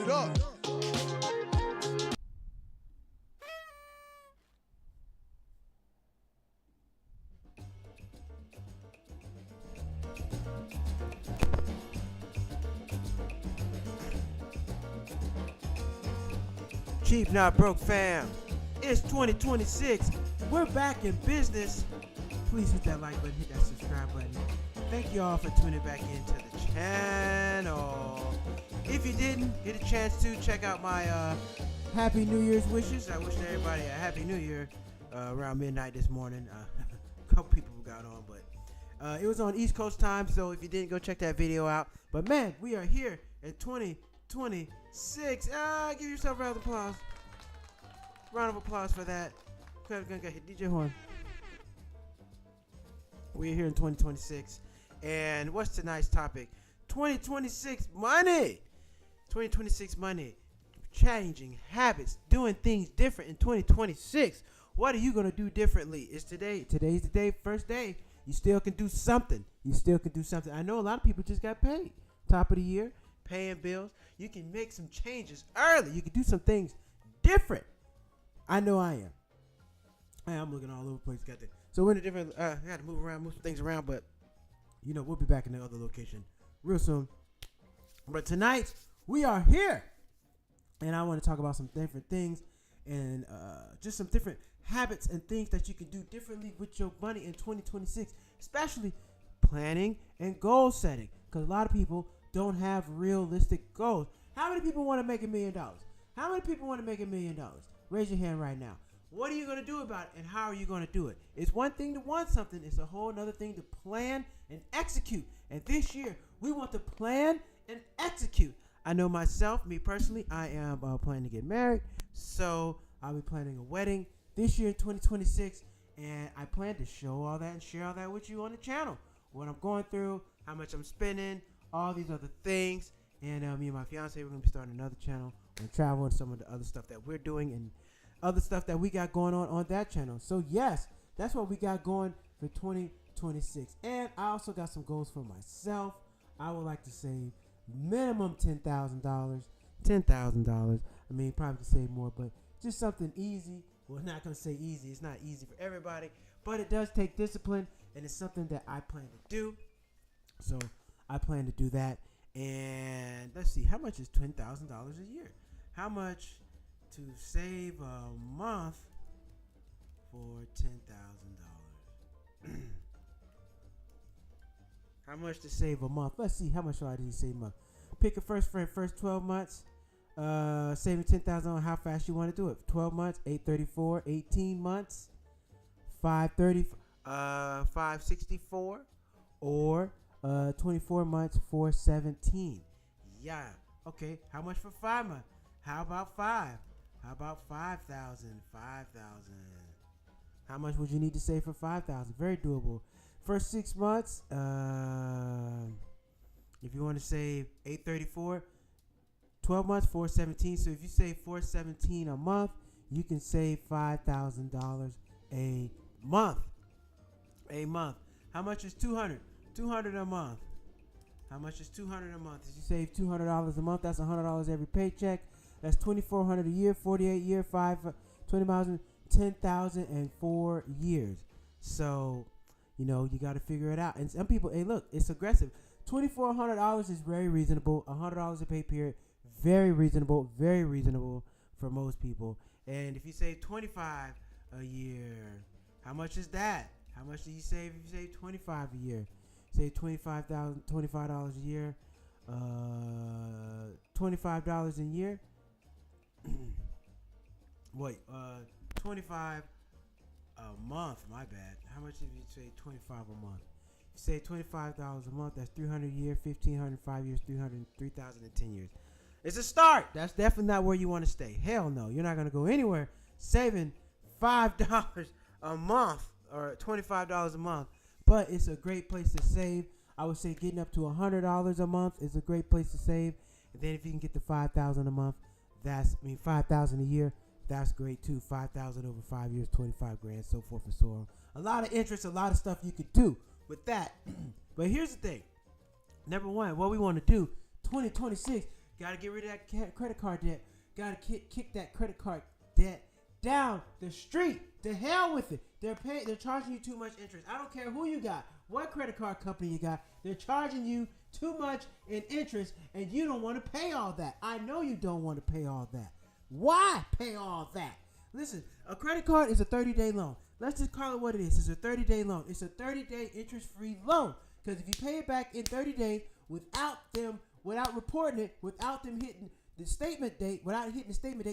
up. Cheap Not Broke fam, it's 2026. We're back in business. Please hit that like button, hit that subscribe button. Thank you all for tuning back into the channel. If you didn't get a chance to check out my Happy New Year's wishes, I wish everybody a Happy New Year around midnight this morning. A couple people got on, but it was on East Coast time, so if you didn't, go check that video out. But man, we are here in 2026. Give yourself a round of applause. Round of applause for that. DJ Horn. We're here in 2026. And what's tonight's topic? 2026 money. 2026 money. Changing habits. Doing things different in 2026. What are you going to do differently? It's today. Today's the day. First day. You still can do something. I know a lot of people just got paid. Top of the year. Paying bills. You can make some changes early. You can do some things different. I know I am. I'm looking all over the place. So we're in a different. I got to move some things around, but we'll be back in the other location real soon. But tonight we are here, and I want to talk about some different things and just some different habits and things that you can do differently with your money in 2026, especially planning and goal setting, because a lot of people don't have realistic goals. How many people want to make $1 million? How many people want to make $1 million? Raise your hand right now. What are you going to do about it, and how are you going to do it? It's one thing to want something. It's a whole other thing to plan and execute. And this year, we want to plan and execute. I know myself, me personally, I am planning to get married. So I'll be planning a wedding this year in 2026. And I plan to show all that and share all that with you on the channel. What I'm going through, how much I'm spending, all these other things. And me and my fiance, we're going to be starting another channel on travel and some of the other stuff that we're doing and other stuff that we got going on that channel. So yes, that's what we got going for 2026. And I also got some goals for myself. I would like to save minimum $10,000. $10,000. I mean, probably could save more, but just something easy. Well, not going to say easy. It's not easy for everybody, but it does take discipline, and it's something that I plan to do. So I plan to do that. And let's see, how much is $10,000 a year? How much to save a month for $10,000? How much to save a month? Let's see, how much do I need to save a month? Pick a first 12 months. Saving $10,000 on how fast you want to do it. 12 months, 834. 18 months, 530, 564, or 24 months, 417. Yeah. Okay. How much for 5 months? How about 5? How about 5,000? 5,000. How much would you need to save for 5,000? Very doable. First 6 months, if you want to save 834, 12 months, 417. So if you save 417 a month, you can save $5,000 a month. A month. How much is 200? 200 a month. How much is 200 a month? If you save $200 a month, that's $100 every paycheck. That's $2,400 a year, 48 year, 20,000, 10,000 and 4 years. So, you got to figure it out. And some people, hey, look, it's aggressive. $2,400 is very reasonable. $100 a pay period, very reasonable for most people. And if you save 25 a year, how much is that? How much do you save if you save 25 a year? Save $25 a year, $25 a year. Wait, 25 a month. My bad. How much if you say 25 a month? If you say $25 a month, that's 300 a year, 1,500 5 years, 300, 3,000 in 10 years. It's a start. That's definitely not where you want to stay. Hell no, you're not gonna go anywhere saving $5 a month or $25 a month. But it's a great place to save. I would say getting up to $100 a month is a great place to save. And then if you can get to $5,000 a month, $5,000 a year, that's great too. 5,000 over 5 years, 25 grand, so forth and so on. A lot of interest, a lot of stuff you could do with that. But here's the thing. Number one, what we want to do, 2026, Got to get rid of that credit card debt. Got to kick that credit card debt down the street. To hell with it. They're charging you too much interest. I don't care who you got, what credit card company you got. They're charging you too much in interest, and you don't want to pay all that. I know you don't want to pay all that. Why pay all that? Listen, a credit card is a 30-day loan. Let's just call it what it is. It's a 30-day loan. It's a 30-day interest-free loan. Because if you pay it back in 30 days without reporting it, without them hitting the statement date,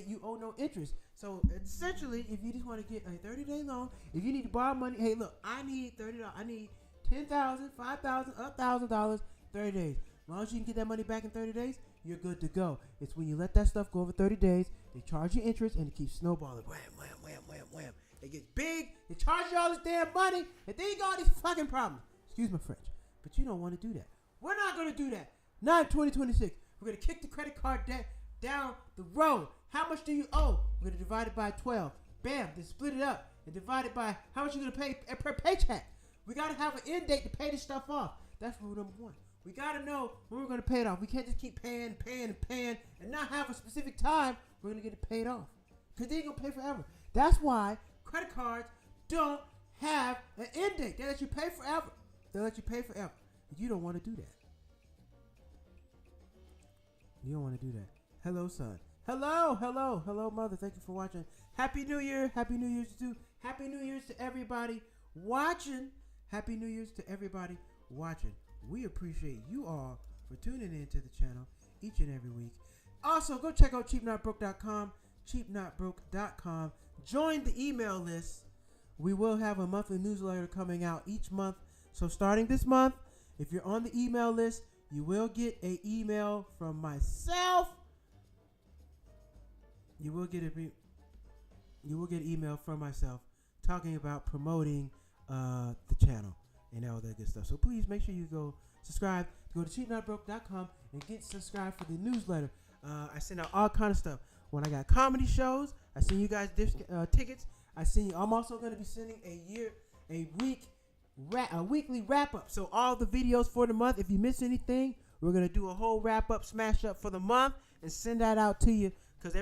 you owe no interest. So essentially, if you just want to get a 30-day loan, if you need to borrow money, hey, look, I need $30. I need $10,000, $5,000, $1,000, 30 days. As long as you can get that money back in 30 days, you're good to go. It's when you let that stuff go over 30 days, they charge you interest, and it keeps snowballing. Wham, wham, wham, wham, wham. It gets big, they charge you all this damn money, and then you got all these fucking problems. Excuse my French. But you don't want to do that. We're not going to do that. Not in 2026. We're going to kick the credit card debt down the road. How much do you owe? We're going to divide it by 12. Bam. Then split it up and divide it by how much you're going to pay per paycheck. We got to have an end date to pay this stuff off. That's rule number one. We got to know when we're going to pay it off. We can't just keep paying, and not have a specific time we're going to get it paid off. Because they ain't going to pay forever. That's why credit cards don't have an end date. They let you pay forever. You don't want to do that. You don't want to do that. Hello, son. Hello, mother. Thank you for watching. Happy New Year. Happy New Year's to Happy New Year's to everybody watching. Happy New Year's to everybody watching. We appreciate you all for tuning in to the channel each and every week. Also, go check out cheapnotbroke.com. cheapnotbroke.com. Join the email list. We will have a monthly newsletter coming out each month. So starting this month, if you're on the email list, you will get an email from myself. You will get an email from myself talking about promoting the channel and all that good stuff. So please make sure you go subscribe. Go to cheapnotbroke.com and get subscribed for the newsletter. I send out all kind of stuff. When I got comedy shows, I send you guys tickets. I'm also going to be sending a weekly wrap up. So all the videos for the month. If you miss anything, we're going to do a whole wrap up, smash up for the month, and send that out to you. Because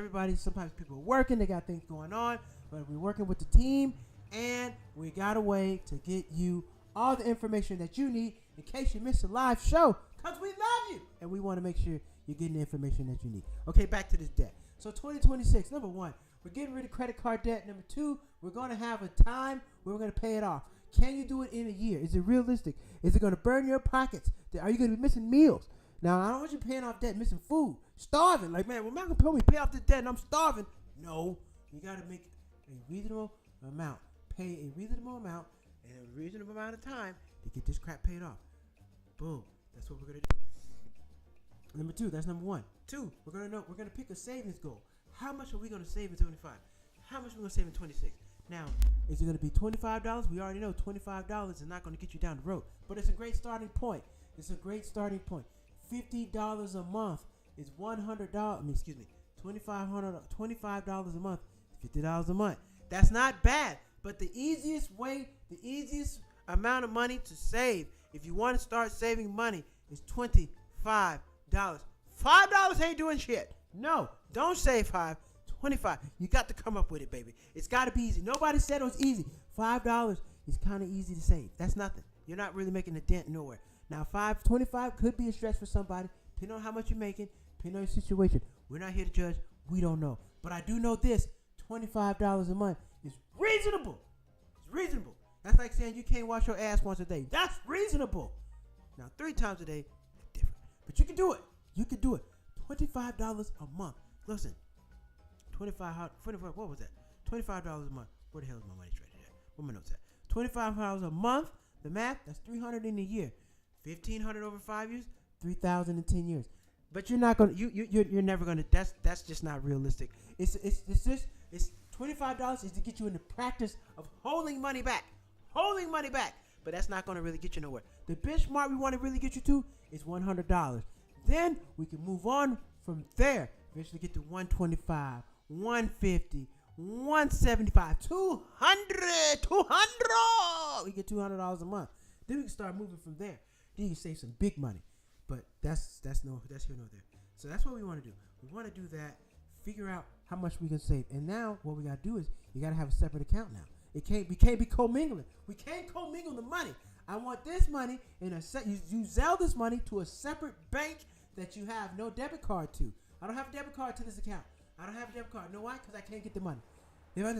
sometimes people are working, they got things going on, but we're working with the team, and we got a way to get you all the information that you need in case you miss a live show, because we love you, and we want to make sure you're getting the information that you need. Okay, back to this debt. So 2026, number one, we're getting rid of credit card debt. Number two, we're going to have a time where we're going to pay it off. Can you do it in a year? Is it realistic? Is it going to burn your pockets? Are you going to be missing meals? Now, I don't want you paying off debt, missing food, starving. Like, man, well, I'm going to pay off the debt and I'm starving. No, you got to make a reasonable amount. Pay a reasonable amount in a reasonable amount of time to get this crap paid off. Boom. That's what we're going to do. Number two, that's number one. Two, we're going to pick a savings goal. How much are we going to save in 25? How much are we going to save in 26? Now, is it going to be $25? We already know $25 is not going to get you down the road. But it's a great starting point. $50 a month is $100. $25 a month is $50 a month. That's not bad. But the easiest amount of money to save, if you want to start saving money, is $25. $5 ain't doing shit. No, don't save $5. 25. You got to come up with it, baby. It's got to be easy. Nobody said it was easy. $5 is kind of easy to save. That's nothing. You're not really making a dent nowhere. Now, $25 could be a stretch for somebody, depending on how much you're making, depending on your situation. We're not here to judge. We don't know. But I do know this. $25 a month is reasonable. It's reasonable. That's like saying you can't wash your ass once a day. That's reasonable. Now, 3 times a day, different. But you can do it. $25 a month. Listen. What was that? $25 a month. Where the hell is my money traded at? Where my notes at? $25 a month. The math, that's $300 in a year. $1,500 over 5 years, $3,000 in 10 years. But you're not gonna. You're never gonna. That's just not realistic. It's $25 is to get you in the practice of holding money back. But that's not gonna really get you nowhere. The benchmark we want to really get you to is $100. Then we can move on from there. Eventually get to $125. $150, $175, $200. We get $200 a month. Then we can start moving from there. Then you can save some big money. But that's here nor there. So that's what we want to do. We want to do that. Figure out how much we can save. And now what we got to do is you got to have a separate account now. We can't be commingling. We can't commingle the money. I want this money in a set. You sell this money to a separate bank that you have no debit card to. I don't have a debit card to this account. I don't have a debit card. You know why? Because I can't get the money. I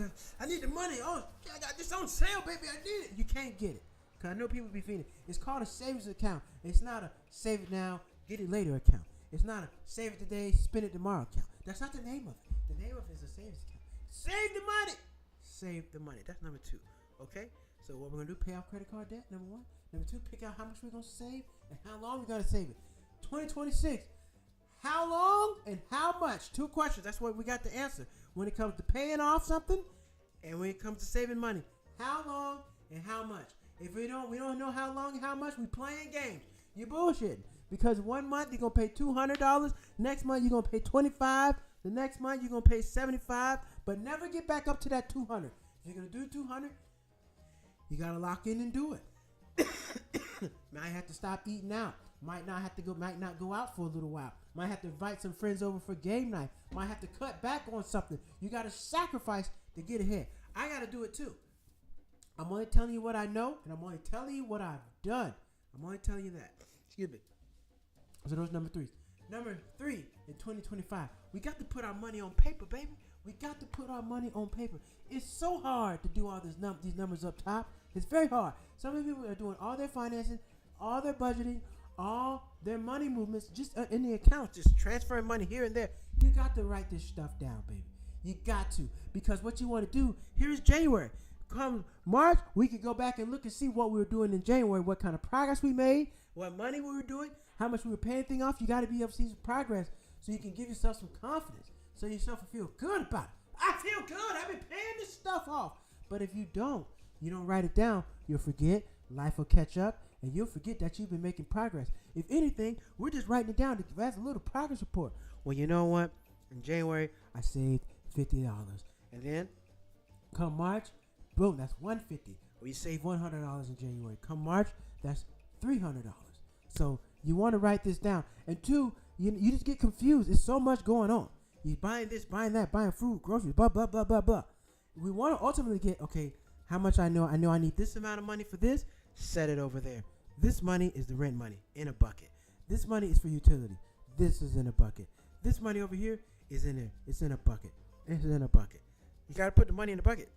need the money. Oh, I got this on sale, baby. I need it. You can't get it. Because I know people be feeling it. It's called a savings account. It's not a save it now, get it later account. It's not a save it today, spend it tomorrow account. That's not the name of it. The name of it is a savings account. Save the money. Save the money. That's number 2. Okay? So what we're going to do, pay off credit card debt, number 1. Number 2, pick out how much we're going to save and how long we're going to save it. 2026. How long and how much? 2 questions. That's what we got to answer when it comes to paying off something and when it comes to saving money. How long and how much? If we don't know how long and how much, we playing games. You're bullshitting. Because 1 month you're going to pay $200. Next month you're going to pay $25. The next month you're going to pay $75. But never get back up to that $200. If you're going to do $200, you got to lock in and do it. Might have to stop eating out. Might not go out for a little while. Might have to invite some friends over for game night. Might have to cut back on something. You got to sacrifice to get ahead. I got to do it too. I'm only telling you what I know, and I'm only telling you what I've done. I'm only telling you that. Excuse me. So those number 3s. Number 3 in 2025, we got to put our money on paper, baby. We got to put our money on paper. It's so hard to do all these numbers up top. It's very hard. Some of people are doing all their financing, all their budgeting, all their money movements just in the account, just transferring money here and there. You got to write this stuff down, baby. You got to. Because what you want to do, here's January. Come March, we could go back and look and see what we were doing in January, what kind of progress we made, what money we were doing, how much we were paying things off. You got to be able to see some progress so you can give yourself some confidence, so yourself will feel good about it. I feel good. I've been paying this stuff off. But if you don't write it down, you'll forget. Life will catch up, and you'll forget that you've been making progress. If anything, we're just writing it down as a little progress report. Well, you know what? In January, I saved $50. And then, come March, boom, that's $150. Well, you save $100 in January. Come March, that's $300. So you want to write this down. And 2, you just get confused. There's so much going on. You're buying this, buying that, buying food, groceries, blah, blah, blah, blah, blah. We want to ultimately get, okay, how much I know I need this amount of money for this. Set it over there. This money is the rent money in a bucket. This money is for utility. This is in a bucket. This money over here is in there. It's in a bucket. It's in a bucket. You got to put the money in the bucket.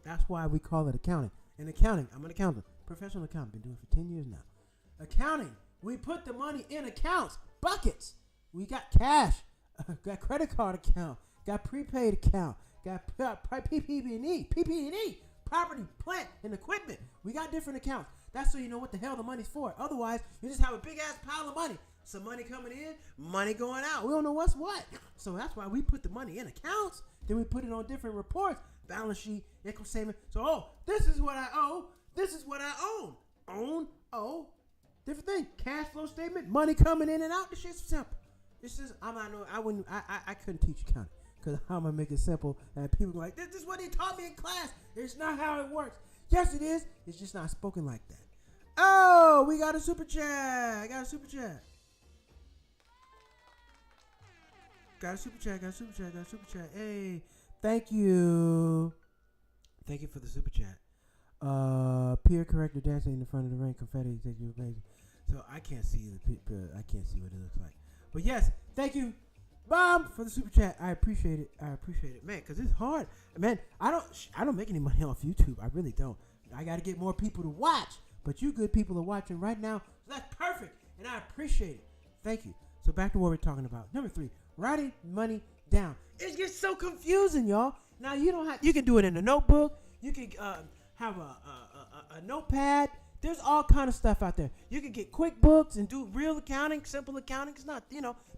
That's why we call it accounting. In accounting, I'm an accountant, professional accountant. Been doing it for 10 years now. Accounting, we put the money in accounts, buckets. We got cash, got credit card account, got prepaid account, got PP&E, property, plant, and equipment. We got different accounts. That's so you know what the hell the money's for. Otherwise, you just have a big-ass pile of money. Some money coming in, money going out. We don't know what's what. So that's why we put the money in accounts. Then we put it on different reports. Balance sheet, income statement. So, this is what I owe. This is what I own. Owe. Different thing. Cash flow statement, money coming in and out. This shit's simple. This is, I couldn't teach accounting because I'm going to make it simple. And people go like, this is what they taught me in class. It's not how it works. Yes, it is. It's just not spoken like that. Oh, we got a super chat. Got a super chat. Hey, thank you. Thank you for the super chat. Peer corrector dancing in the front of the ring, confetti takes you crazy. So I can't see I can't see what it looks like. But yes, thank you, Bob, for the super chat. I appreciate it, man, because it's hard, man. I don't make any money off YouTube. I really don't. I got to get more people to watch. But you good people are watching right now, so that's perfect, and I appreciate it. Thank you. So back to what we're talking about. Number 3, writing money down. It gets so confusing, y'all. Now you can do it in a notebook. You can have a notepad. There's all kind of stuff out there. You can get QuickBooks and do real accounting, simple accounting. It's not,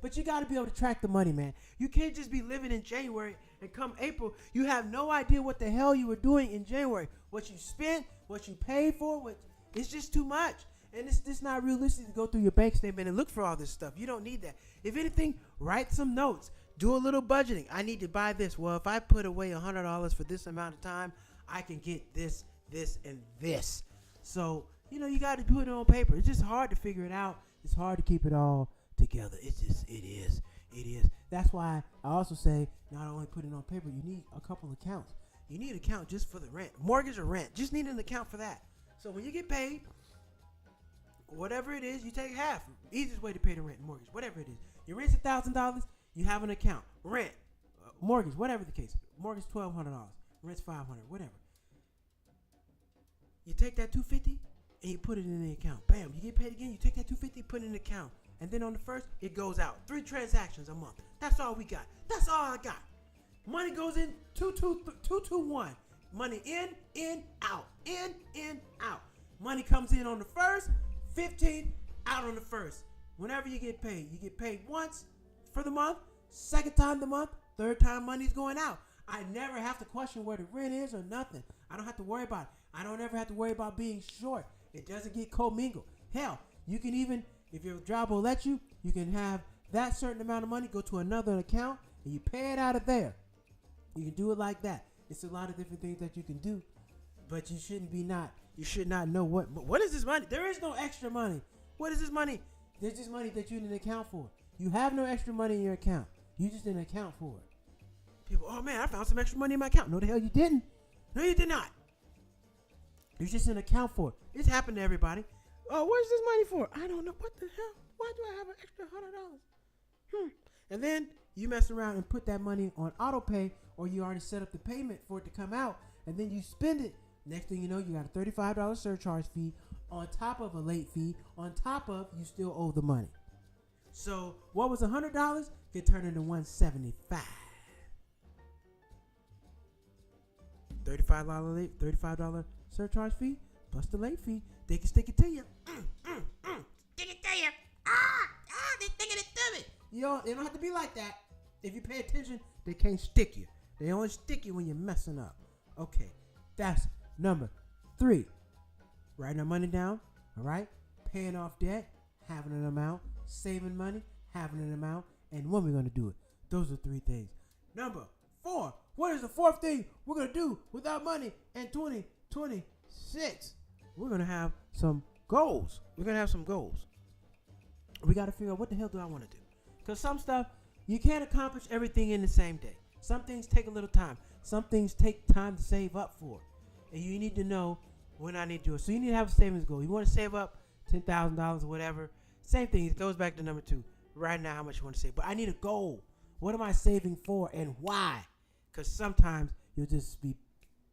but you got to be able to track the money, man. You can't just be living in January and come April, you have no idea what the hell you were doing in January. What you spent, what you paid for, it's just too much. And it's just not realistic to go through your bank statement and look for all this stuff. You don't need that. If anything, write some notes. Do a little budgeting. I need to buy this. Well, if I put away $100 for this amount of time, I can get this, and this. So, you got to put it on paper. It's just hard to figure it out. It's hard to keep it all together. It is. That's why I also say not only put it on paper, you need a couple accounts. You need an account just for the rent, mortgage or rent. Just need an account for that. So when you get paid, whatever it is, you take half. Easiest way to pay the rent and mortgage, whatever it is. Your rent's $1,000, you have an account. Rent, mortgage, whatever the case. Mortgage $1,200, rent's $500, whatever. You take that $250 and you put it in the account. Bam, you get paid again. You take that $250, put it in the account, and then on the first, it goes out. 3 transactions a month. That's all we got. That's all I got. Money goes in 221. Money in, out, in, out. Money comes in on the first, 15 out on the first. Whenever you get paid once for the month, second time the month, third time money's going out. I never have to question where the rent is or nothing. I don't have to worry about it. I don't ever have to worry about being short. It doesn't get commingled. Hell, you can even, if your job will let you, you can have that certain amount of money go to another account and you pay it out of there. You can do it like that. It's a lot of different things that you can do, but you should not know what is this money? There is no extra money. What is this money? There's just money that you need an account for. You have no extra money in your account. You just didn't account for it. People, oh man, I found some extra money in my account. No, the hell you didn't. No, you did not. You just didn't account for it. It's happened to everybody. Oh, what's this money for? I don't know. What the hell? Why do I have an extra $100? And then you mess around and put that money on auto pay, or you already set up the payment for it to come out, and then you spend it. Next thing you know, you got a $35 surcharge fee on top of a late fee, on top of you still owe the money. So what was $100 could turn into $175. $35 surcharge fee plus the late fee. They can stick it to you. Stick it to you. They sticking it to me. It don't have to be like that. If you pay attention, they can't stick you. They only stick you when you're messing up. Okay, that's number 3. Writing our money down, all right? Paying off debt, having an amount, saving money, having an amount, and when we're going to do it. Those are 3 things. Number 4, what is the 4th thing we're going to do without money in 2026? We're going to have some goals. We got to figure out what the hell do I want to do? Because some stuff, you can't accomplish everything in the same day. Some things take a little time. Some things take time to save up for. And you need to know when I need to do it. So you need to have a savings goal. You want to save up $10,000 or whatever. Same thing. It goes back to number 2. Right now, how much you want to save. But I need a goal. What am I saving for and why? Because sometimes you'll just be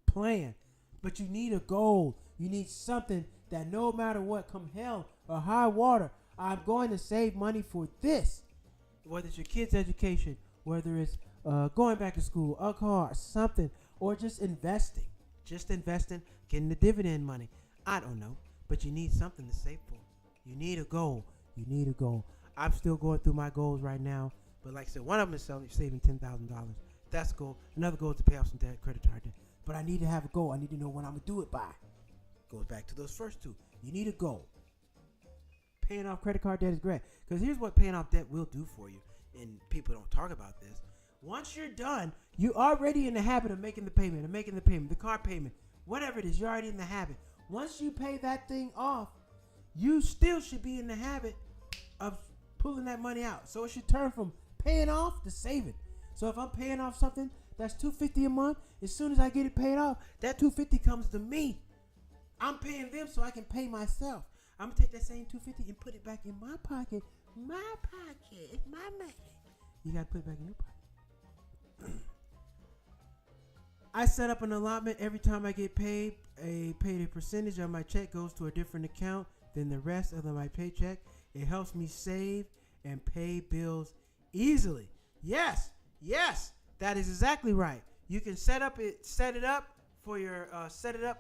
playing. But you need a goal. You need something that no matter what, come hell or high water, I'm going to save money for this. Whether it's your kid's education, whether it's going back to school, a car, something, or just investing. Getting the dividend money. I don't know, but you need something to save for. You need a goal. I'm still going through my goals right now, but like I said, one of them is saving $10,000. That's a goal. Another goal is to pay off some debt, credit card debt. But I need to have a goal. I need to know when I'm going to do it by. Goes back to those first 2. You need a goal. Paying off credit card debt is great. Because here's what paying off debt will do for you. And people don't talk about this. Once you're done, you're already in the habit of making the payment, the car payment, whatever it is, you're already in the habit. Once you pay that thing off, you still should be in the habit of pulling that money out. So it should turn from paying off to saving. So if I'm paying off something that's $250 a month, as soon as I get it paid off, that $250 comes to me. I'm paying them so I can pay myself. I'm gonna take that same $250 and put it back in my pocket. It's my money. You gotta put it back in your pocket. I set up an allotment every time I get paid. A percentage of my check goes to a different account than the rest of my paycheck. It helps me save and pay bills easily. Yes, that is exactly right. You can set it up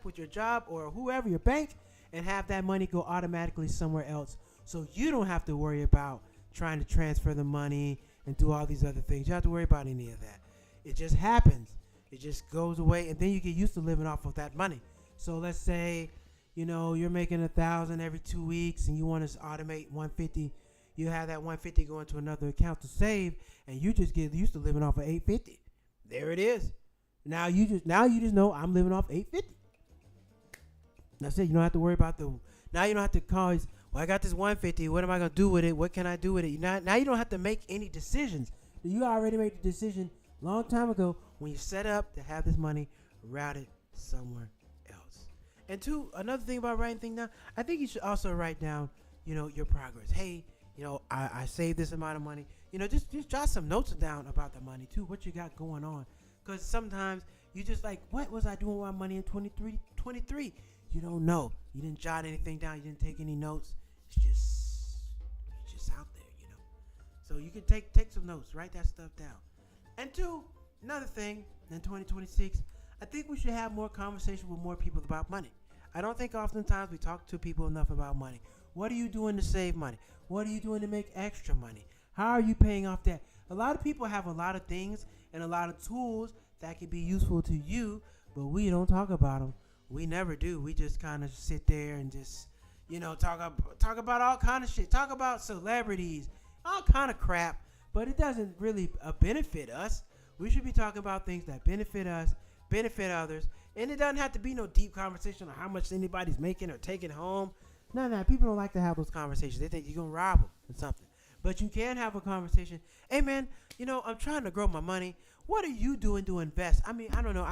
with your job or whoever, your bank, and have that money go automatically somewhere else, so you don't have to worry about trying to transfer the money and do all these other things. You don't have to worry about any of that. It just happens. It just goes away, and then you get used to living off of that money. So let's say, you're making $1,000 every 2 weeks, and you want to automate $150. You have that $150 go into another account to save, and you just get used to living off of $850. There it is. Now you just know I'm living off $850. That's it. You don't have to worry about now you don't have to call. well, I got this 150. What am I gonna do with it? What can I do with it? Now you don't have to make any decisions. You already made the decision long time ago when you set up to have this money routed somewhere else. And two, another thing about writing things down, I think you should also write down, your progress. Hey, I saved this amount of money. Just jot some notes down about the money too. What you got going on? Because sometimes you just like, what was I doing with my money in 23? You don't know. You didn't jot anything down. You didn't take any notes. It's just out there, So you can take some notes. Write that stuff down. And two, another thing in 2026, I think we should have more conversation with more people about money. I don't think oftentimes we talk to people enough about money. What are you doing to save money? What are you doing to make extra money? How are you paying off debt? A lot of people have a lot of things and a lot of tools that can be useful to you, but we don't talk about them. We never do. We just kind of sit there and just, talk about all kind of shit. Talk about celebrities, all kind of crap, but it doesn't really benefit us. We should be talking about things that benefit us, benefit others, and it doesn't have to be no deep conversation on how much anybody's making or taking home. No, people don't like to have those conversations. They think you're going to rob them or something. But you can have a conversation. Hey, man, I'm trying to grow my money. What are you doing to invest? I mean, I don't know.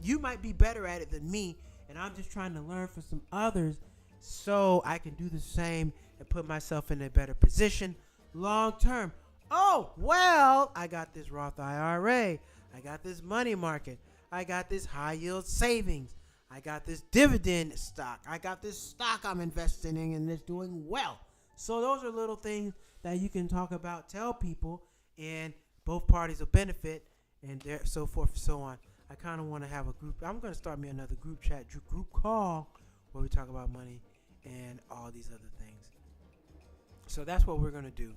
You might be better at it than me, and I'm just trying to learn from some others so I can do the same and put myself in a better position long term. Oh, well, I got this Roth IRA. I got this money market. I got this high yield savings. I got this dividend stock. I got this stock I'm investing in and it's doing well. So those are little things that you can talk about, tell people, and both parties will benefit, and so forth and so on. I kind of want to have a group. I'm going to start me another group chat, group call, where we talk about money and all these other things. So that's what we're going to do.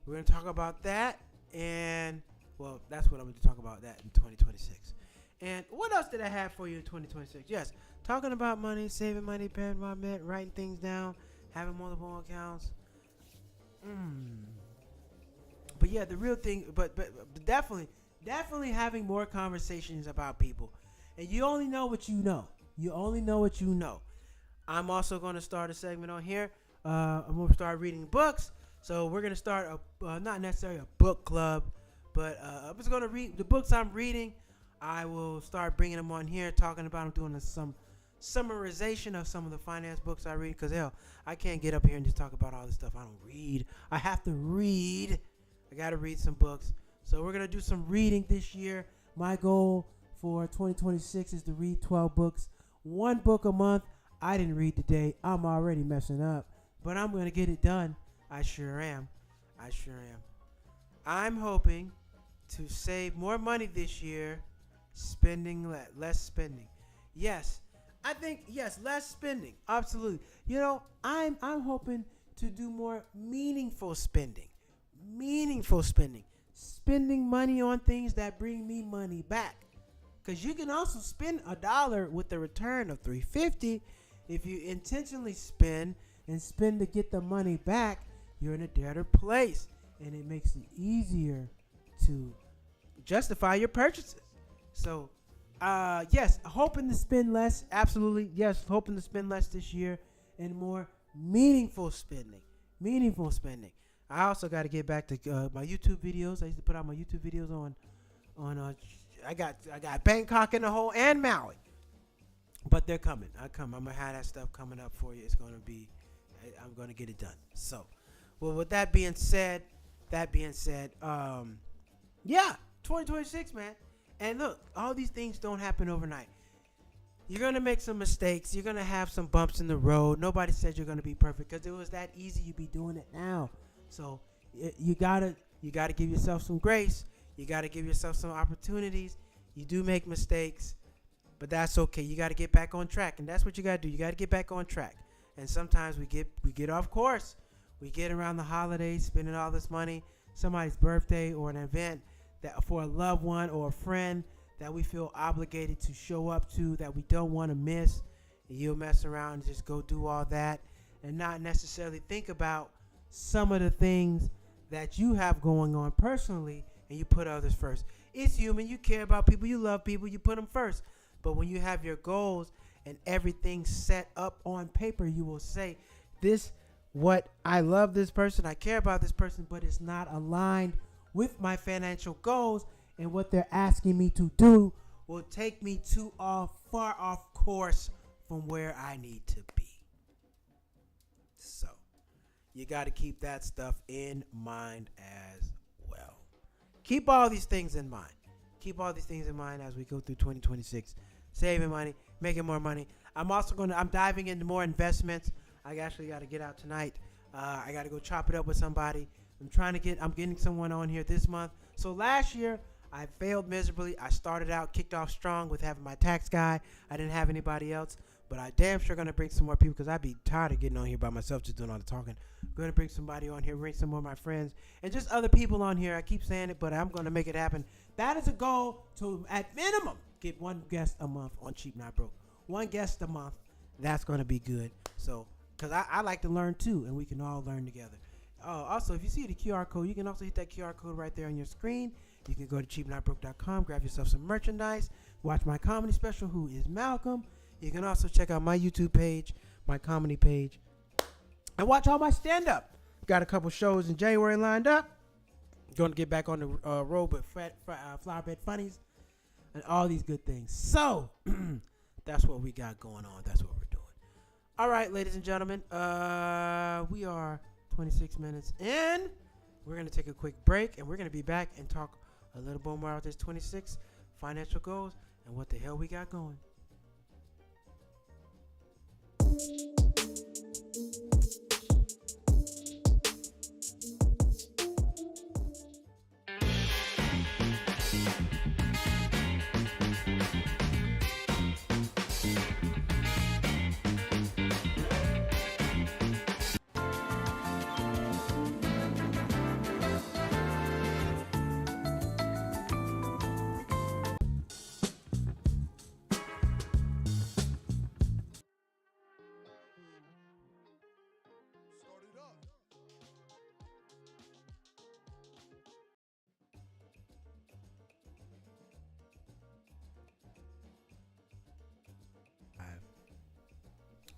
We're going to talk about that, and, well, that's what I'm going to talk about that in 2026. And what else did I have for you in 2026? Yes, talking about money, saving money, paying my rent, writing things down, having multiple accounts. But yeah, the real thing, but definitely having more conversations about people. And you only know what you know. You only know what you know. I'm also going to start a segment on here. I'm going to start reading books. So we're going to start not necessarily a book club, but I'm just going to read the books I'm reading. I will start bringing them on here, talking about them, doing some summarization of some of the finance books I read. Because, hell, I can't get up here and just talk about all this stuff. I don't read. I have to read. I got to read some books. So we're going to do some reading this year. My goal for 2026 is to read 12 books. One book a month. I didn't read today. I'm already messing up. But I'm going to get it done. I sure am. I'm hoping to save more money this year. Spending less spending. Yes. I think, yes, less spending. Absolutely. I'm hoping to do more meaningful spending. Spending money on things that bring me money back. Because you can also spend $1 with the return of $3.50. If you intentionally spend to get the money back, you're in a better place. And it makes it easier to justify your purchases. So, yes, hoping to spend less. Absolutely. Yes, hoping to spend less this year and more meaningful spending. I also got to get back to my YouTube videos. I used to put out my YouTube videos on I got Bangkok in the hole and Maui. But they're coming. I'm going to have that stuff coming up for you. I'm going to get it done. So, well, with that being said, yeah, 2026, man. And look, all these things don't happen overnight. You're going to make some mistakes. You're going to have some bumps in the road. Nobody said you're going to be perfect because it was that easy. You'd be doing it now. So you gotta give yourself some grace. You got to give yourself some opportunities. You do make mistakes, but that's okay. You got to get back on track, and that's what you got to do. You got to get back on track. And sometimes we get off course. We get around the holidays, spending all this money, somebody's birthday or an event that for a loved one or a friend that we feel obligated to show up to, that we don't want to miss. And you'll mess around and just go do all that and not necessarily think about some of the things that you have going on personally, and you put others first. It's human. You care about people. You love people. You put them first. But when you have your goals and everything set up on paper, you will say, this what I love this person, I care about this person, but it's not aligned with my financial goals, and what they're asking me to do will take me too far off course from where I need to be. So, you got to keep that stuff in mind as well. Keep all these things in mind. Keep all these things in mind as we go through 2026. Saving money, making more money. I'm diving into more investments. I actually got to get out tonight. I got to go chop it up with somebody. I'm getting someone on here this month. So last year, I failed miserably. I started out, kicked off strong with having my tax guy. I didn't have anybody else. But I damn sure going to bring some more people because I'd be tired of getting on here by myself just doing all the talking. I'm going to bring somebody on here, bring some more of my friends, and just other people on here. I keep saying it, but I'm going to make it happen. That is a goal to, at minimum, get one guest a month on Cheap Not Broke. One guest a month. That's going to be good. So, because I like to learn too, and we can all learn together. Also, if you see the QR code, you can also hit that QR code right there on your screen. You can go to cheapnotbroke.com, grab yourself some merchandise, watch my comedy special, Who is Malcolm? You can also check out my YouTube page, my comedy page, and watch all my stand-up. Got a couple shows in January lined up. Going to get back on the road with Flowerbed Funnies and all these good things. So, that's what we got going on. That's what we're doing. All right, ladies and gentlemen, we are 26 minutes in. We're going to take a quick break, and we're going to be back and talk a little bit more about this 26 financial goals and what the hell we got going.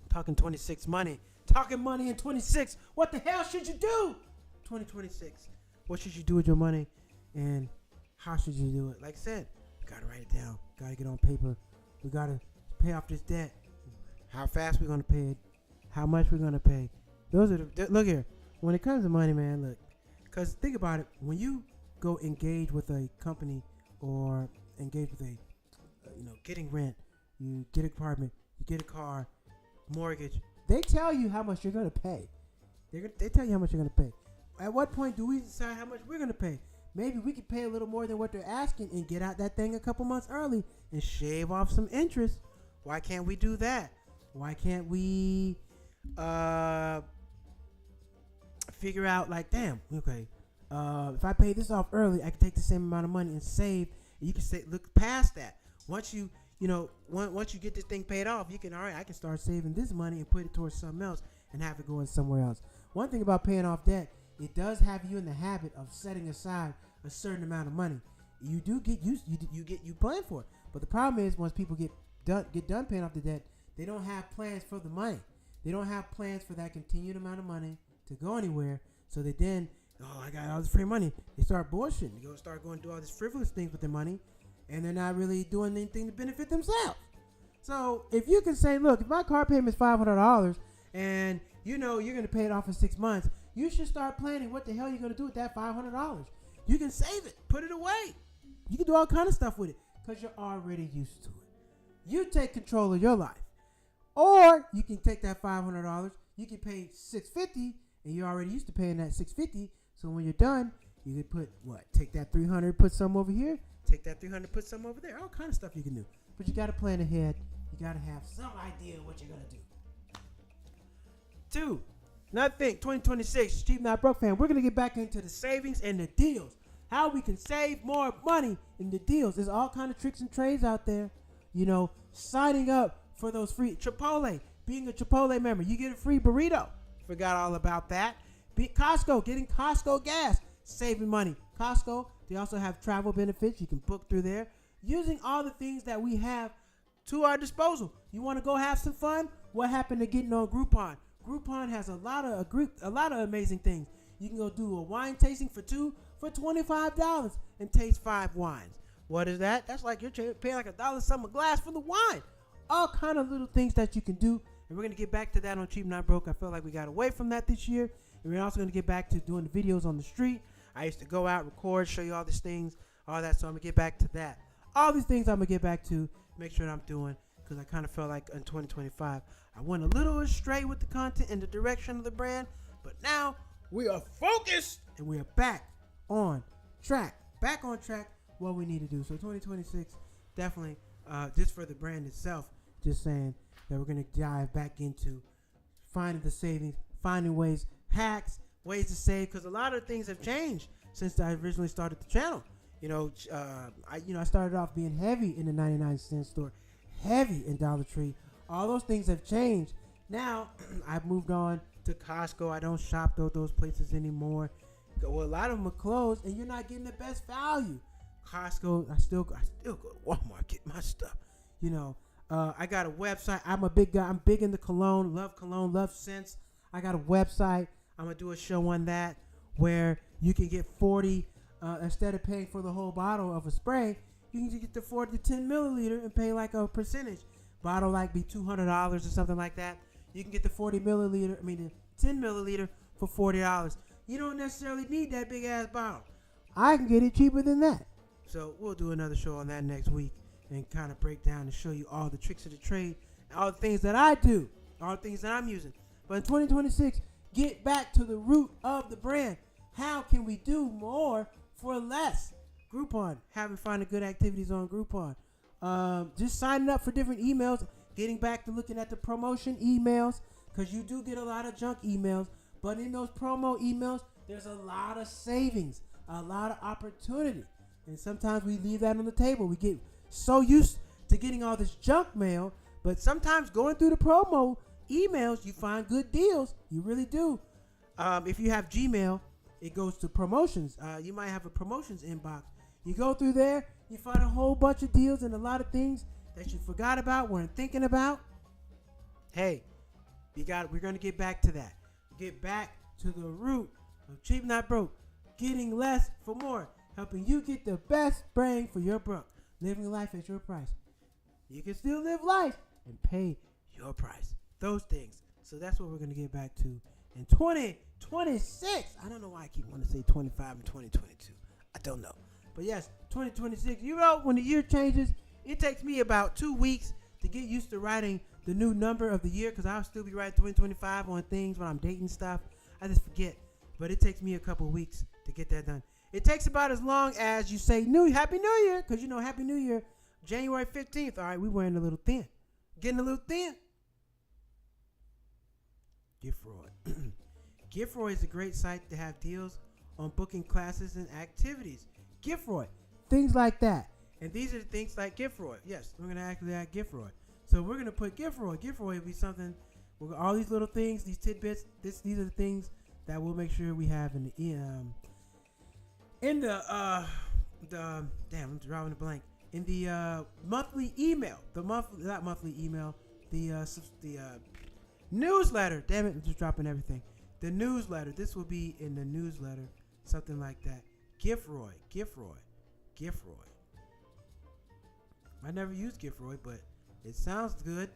Talking 26 money. Talking money in 26. What the hell should you do? 2026. What should you do with your money? And how should you do it? Like I said, you gotta write it down. Gotta get on paper. We gotta pay off this debt. How fast we're gonna pay it. How much we're gonna pay. Those are look here. When it comes to money, man, look. Cause think about it. When you go engage with a company or engage with a, getting rent, you get an apartment, you get a car, mortgage, they tell you how much you're going to pay. They tell you how much you're going to pay. At what point do we decide how much we're going to pay? Maybe we could pay a little more than what they're asking and get out that thing a couple months early and shave off some interest. Why can't we do that? Why can't we figure out like, damn, okay, if I pay this off early, I can take the same amount of money and save. And you can look past that. Once you get this thing paid off, you can, all right, I can start saving this money and put it towards something else and have it going somewhere else. One thing about paying off debt, it does have you in the habit of setting aside a certain amount of money. You do get used, you plan for it. But the problem is once people get done paying off the debt, they don't have plans for the money. They don't have plans for that continued amount of money to go anywhere. So they then, I got all this free money. They start bullshitting. They start going to do all these frivolous things with their money. And they're not really doing anything to benefit themselves. So if you can say, look, if my car payment is $500 and you're going to pay it off in 6 months, you should start planning what the hell you're going to do with that $500. You can save it, put it away. You can do all kind of stuff with it because you're already used to it. You take control of your life. Or you can take that $500, you can pay $650 and you're already used to paying that $650. So when you're done, you can put take that $300, put some over here. Take that $300, put some over there. All kind of stuff you can do. But you got to plan ahead. You got to have some idea of what you're going to do. 2, another thing, 2026, Cheap Not Broke fan, we're going to get back into the savings and the deals. How we can save more money in the deals. There's all kind of tricks and trades out there. Signing up for those free Chipotle, being a Chipotle member, you get a free burrito. Forgot all about that. Costco, getting Costco gas, saving money. Costco, they also have travel benefits. You can book through there. Using all the things that we have to our disposal. You want to go have some fun? What happened to getting on Groupon? Groupon has a lot of amazing things. You can go do a wine tasting for two for $25 and taste 5 wines. What is that? That's like you're paying like $1 some a glass for the wine. All kind of little things that you can do, and we're gonna get back to that on Cheap Not Broke. I feel like we got away from that this year, and we're also gonna get back to doing the videos on the street. I used to go out, record, show you all these things, all that. So I'm gonna get back to that. All these things I'm gonna get back to, make sure that I'm doing, because I kind of felt like in 2025 I went a little astray with the content and the direction of the brand, but now we are focused and we are back on track. What we need to do. So 2026, definitely, just for the brand itself, just saying that we're gonna dive back into finding the savings, finding ways, hacks, ways to save, because a lot of things have changed since I originally started the channel. I started off being heavy in the 99-cent store, heavy in Dollar Tree. All those things have changed. Now I've moved on to Costco. I don't shop those places anymore. Well, a lot of them are closed, and you're not getting the best value. Costco, I still go to Walmart, get my stuff. I got a website. I'm a big guy. I'm big into cologne, love scents. I got a website. I'm gonna do a show on that where you can get 40 instead of paying for the whole bottle of a spray. You can just get the 40 to 10 milliliter and pay like a percentage. Bottle like be $200 or something like that. You can get the 10 milliliter for $40. You don't necessarily need that big ass bottle. I can get it cheaper than that. So we'll do another show on that next week and kind of break down and show you all the tricks of the trade and all the things that I do, all the things that I'm using. But in 2026, get back to the root of the brand. How can we do more for less? Groupon, finding good activities on Groupon. Just signing up for different emails, getting back to looking at the promotion emails, because you do get a lot of junk emails, but in those promo emails, there's a lot of savings, a lot of opportunity, and sometimes we leave that on the table. We get so used to getting all this junk mail, but sometimes going through the promo emails, you find good deals. You really do. If you have Gmail, it goes to promotions. You might have a promotions inbox. You go through there, you find a whole bunch of deals and a lot of things that you forgot about, weren't thinking about. Hey, we're going to get back to that. Get back to the root of Cheap Not Broke. Getting less for more. Helping you get the best bang for your buck. Living life at your price. You can still live life and pay your price. Those things. So that's what we're going to get back to in 2026. I don't know why I keep wanting to say 25 and 2022. I don't know. But yes, 2026. When the year changes, it takes me about 2 weeks to get used to writing the new number of the year, because I'll still be writing 2025 on things when I'm dating stuff. I just forget. But it takes me a couple weeks to get that done. It takes about as long as you say Happy New Year, because Happy New Year, January 15th. All right, we wearing a little thin. Getting a little thin. GiftRoy. GiftRoy is a great site to have deals on booking classes and activities. GiftRoy, things like that. And these are the things like GiftRoy. Yes, we're going to actually add GiftRoy. So we're going to put GiftRoy. GiftRoy will be something, all these little things, these tidbits, these are the things that we'll make sure we have in the I'm drawing a blank. In the monthly email, the newsletter. Damn it, I'm just dropping everything. The newsletter. This will be in the newsletter, something like that. GiftRoy. I never used GiftRoy, but it sounds good,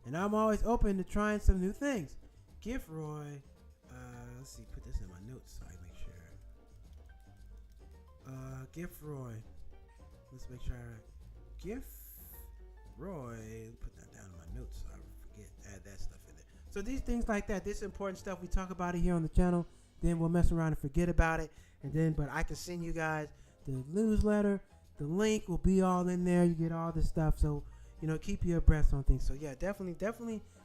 and I'm always open to trying some new things. GiftRoy. Let's see. Put this in my notes so I make sure. GiftRoy. Let's make sure. GiftRoy. Put that down in my notes so I forget. Add that stuff in there. So these things like that, this important stuff, we talk about it here on the channel. Then we'll mess around and forget about it. But I can send you guys the newsletter. The link will be all in there. You get all this stuff. So, keep you abreast on things. So yeah, definitely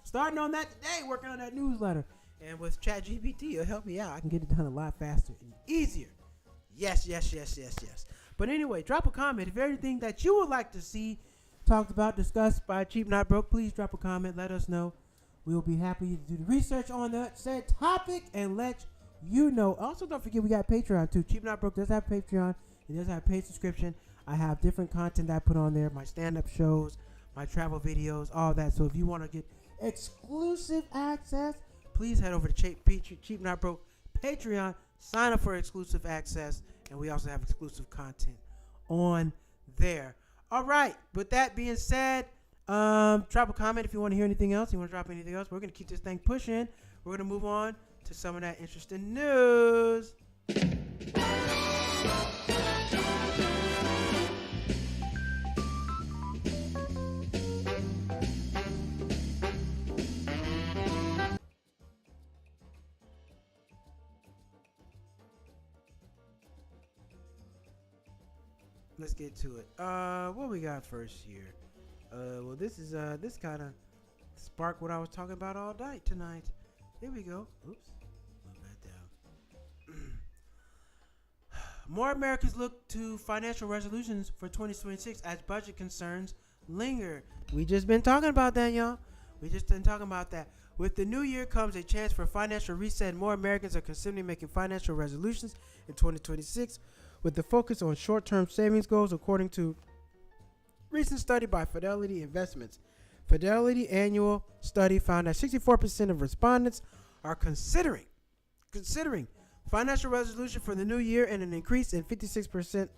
starting on that today, working on that newsletter. And with ChatGPT, it'll help me out. I can get it done a lot faster and easier. Yes. But anyway, drop a comment. If anything that you would like to see talked about, discussed by Cheap Not Broke, please drop a comment. Let us know. We will be happy to do the research on that said topic and let you know. Also, don't forget we got Patreon too. Cheap Not Broke does have Patreon. It does have paid subscription. I have different content that I put on there. My stand-up shows, my travel videos, all that. So if you want to get exclusive access, please head over to Cheap Not Broke Patreon. Sign up for exclusive access, and we also have exclusive content on there. All right. With that being said, drop a comment if you want to hear anything else. You want to drop anything else? We're gonna keep this thing pushing. We're gonna move on to some of that interesting news. Let's get to it. What we got first here? Well, this kind of sparked what I was talking about all night tonight. Here we go. Oops, move that down. More Americans look to financial resolutions for 2026 as budget concerns linger. We just been talking about that, y'all. We just been talking about that. With the new year comes a chance for financial reset. More Americans are considering making financial resolutions in 2026 with the focus on short-term savings goals, according to recent study by Fidelity Investments. Fidelity annual study found that 64% of respondents are considering financial resolution for the new year, and an increase in 56%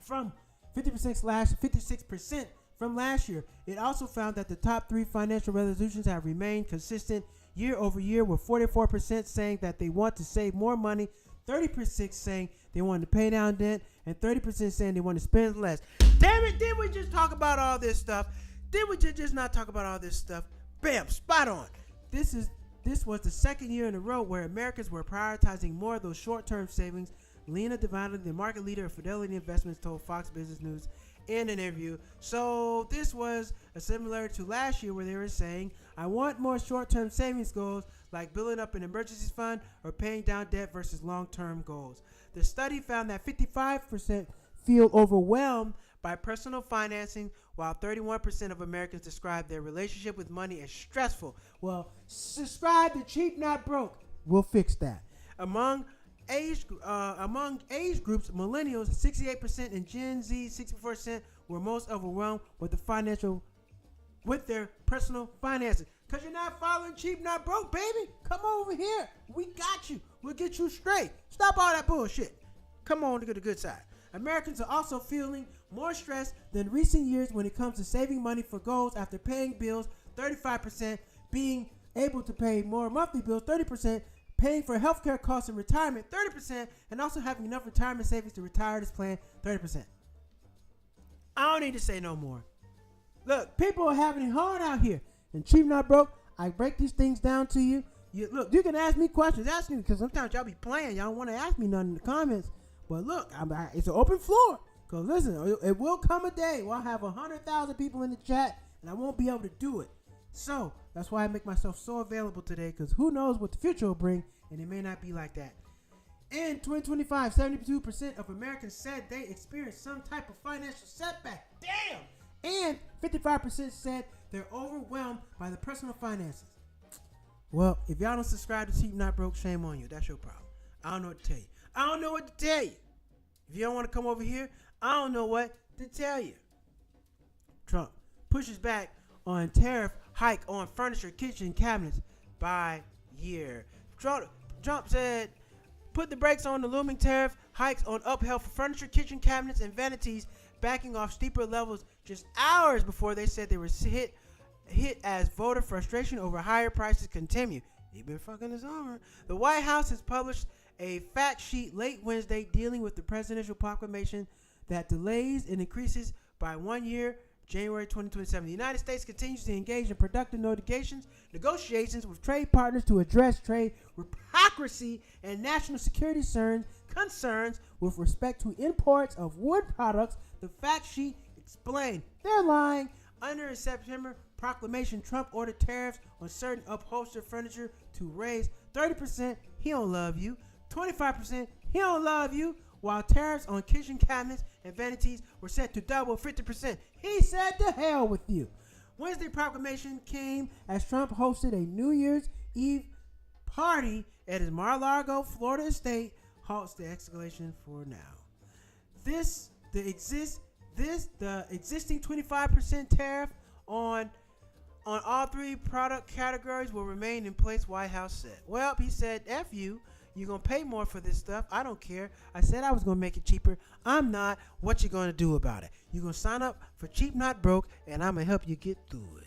from 56% from last year. It also found that the top 3 financial resolutions have remained consistent year over year, with 44% saying that they want to save more money, 30% saying they want to pay down debt, and 30% saying they want to spend less. Damn it, did we just talk about all this stuff? Did we just not talk about all this stuff? Bam, spot on. This was the second year in a row where Americans were prioritizing more of those short-term savings. Lena Devine, the market leader of Fidelity Investments, told Fox Business News in an interview. So this was similar to last year, where they were saying, I want more short-term savings goals like building up an emergency fund or paying down debt versus long-term goals. The study found that 55% feel overwhelmed by personal financing, while 31% of Americans describe their relationship with money as stressful. Well, subscribe to Cheap Not Broke. We'll fix that. Among age groups, millennials, 68%, and Gen Z, 64%, were most overwhelmed with their personal finances. Because you're not following Cheap Not Broke, baby. Come over here. We got you. We'll get you straight. Stop all that bullshit. Come on to the good side. Americans are also feeling more stressed than recent years when it comes to saving money for goals after paying bills, 35% being able to pay more monthly bills, 30% paying for healthcare costs and retirement, 30%, and also having enough retirement savings to retire this plan, 30%. I don't need to say no more. Look, people are having it hard out here. And Cheap Not Broke, I break these things down to you. Look, you can ask me questions. Ask me, because sometimes y'all be playing. Y'all don't want to ask me nothing in the comments. But look, it's an open floor. Because listen, it will come a day where I'll have 100,000 people in the chat, and I won't be able to do it. So that's why I make myself so available today, because who knows what the future will bring, and it may not be like that. In 2025, 72% of Americans said they experienced some type of financial setback. Damn! And 55% said they're overwhelmed by the personal finances. Well, if y'all don't subscribe to Cheap Not Broke, shame on you. That's your problem. I don't know what to tell you. I don't know what to tell you. If you don't want to come over here, I don't know what to tell you. Trump pushes back on tariff hike on furniture, kitchen cabinets by year. Trump said, put the brakes on the looming tariff hikes on upheld for furniture, kitchen cabinets, and vanities, backing off steeper levels just hours before they said they were hit as voter frustration over higher prices continue. You've been fucking this over. The White House has published a fact sheet late Wednesday dealing with the presidential proclamation that delays and increases by 1 year, January 2027. The United States continues to engage in productive negotiations with trade partners to address trade hypocrisy and national security concerns with respect to imports of wood products. The fact sheet explained they're lying. Under a September proclamation, Trump ordered tariffs on certain upholstered furniture to raise 30%. He don't love you. 25%. He don't love you. While tariffs on kitchen cabinets and vanities were set to double, 50%. He said to hell with you. Wednesday proclamation came as Trump hosted a New Year's Eve party at his Mar-a-Lago, Florida estate, halts the escalation for now. The existing 25% tariff on on all three product categories will remain in place, White House said. Well, he said, F you. You're going to pay more for this stuff. I don't care. I said I was going to make it cheaper. I'm not. What you going to do about it? You're going to sign up for Cheap Not Broke, and I'm going to help you get through it.